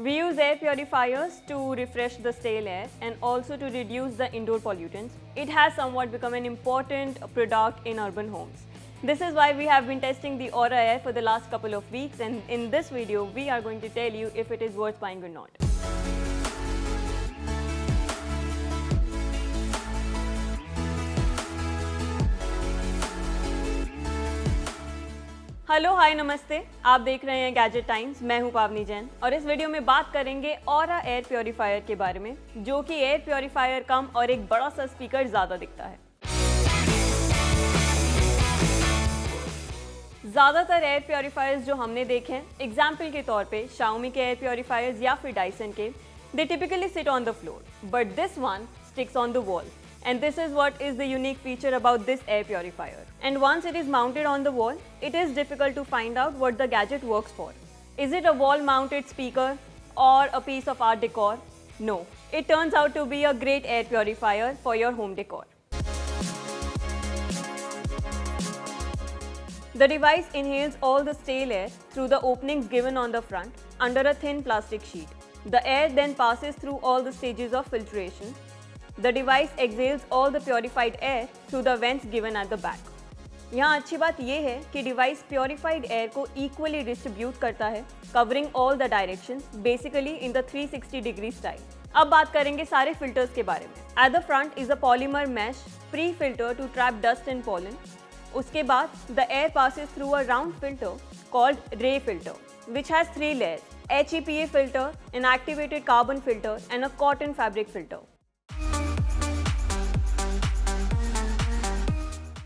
We use air purifiers to refresh the stale air and also to reduce the indoor pollutants. It has somewhat become an important product in urban homes. This is why we have been testing the Aura Air for the last couple of weeks, and in this video we are going to tell you if it is worth buying or not. Hello hi नमस्ते, आप देख रहे हैं gadget times. मैं हूं पावनी जैन और इस वीडियो में बात करेंगे ऑरा एयर प्योरीफायर के बारे में, जो कि एयर प्योरीफायर कम और एक बड़ा सा स्पीकर ज़्यादा दिखता है। ज़्यादातर एयर प्योरीफायर्स जो हमने देखे हैं, एग्जाम्पल के तौर पे Xiaomi के एयर प्योरीफायर्स या फिर Dyson के, दे typically sit on the floor, but this one sticks on the wall. And this is what is the unique feature about this air purifier. And once it is mounted on the wall, it is difficult to find out what the gadget works for. Is it a wall mounted speaker or a piece of art decor? No, it turns out to be a great air purifier for your home decor. The device inhales all the stale air through the openings given on the front under a thin plastic sheet. The air then passes through all the stages of filtration. The device exhales all the purified air through the vents given at the back. यहाँ अच्छी बात यह है कि device purified air को equally distribute करता है, covering all the directions, basically in the 360 degree style. अब बात करेंगे सारे फिल्टर्स के बारे में. At the front is a polymer mesh pre filter to trap dust and pollen. उसके बाद the air passes through a round filter called ray filter, which has 3 layers: HEPA filter, an activated carbon filter and a cotton fabric filter.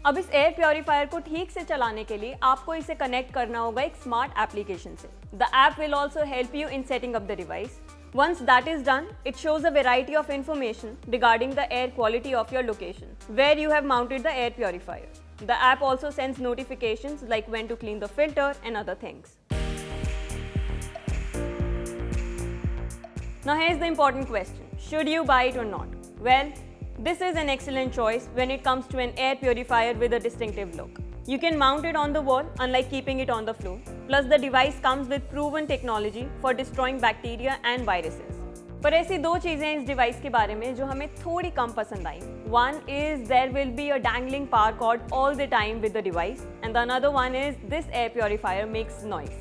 अब इस air purifier को ठीक से चलाने के लिए आपको इसे कनेक्ट करना होगा एक स्मार्ट एप्लीकेशन से. The app will also help you in setting up the device. Once that is done, it shows a variety of information regarding the air quality of your location, where you have mounted the air purifier. The app also sends notifications like when to clean the filter and other things. Now here's the important question. Should you buy it or not? Well, this is an excellent choice when it comes to an air purifier with a distinctive look. You can mount it on the wall, unlike keeping it on the floor. Plus, the device comes with proven technology for destroying bacteria and viruses. पर ऐसी दो चीजें इस device के बारे में जो हमें थोड़ी कम पसंद आई. One is there will be a dangling power cord all the time with the device, and the another one is this air purifier makes noise.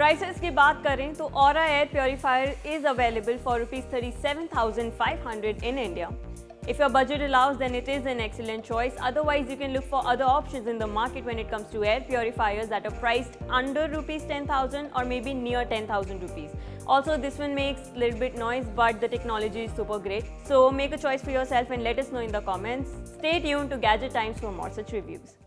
Prices की बात करें तो Aura Air Purifier is available for ₹37,500 in India. If your budget allows, then it is an excellent choice. Otherwise, you can look for other options in the market when it comes to air purifiers that are priced under ₹10,000 or maybe near ₹10,000. Also, this one makes a little bit noise, but the technology is super great. So make a choice for yourself and let us know in the comments. Stay tuned to Gadget Times for more such reviews.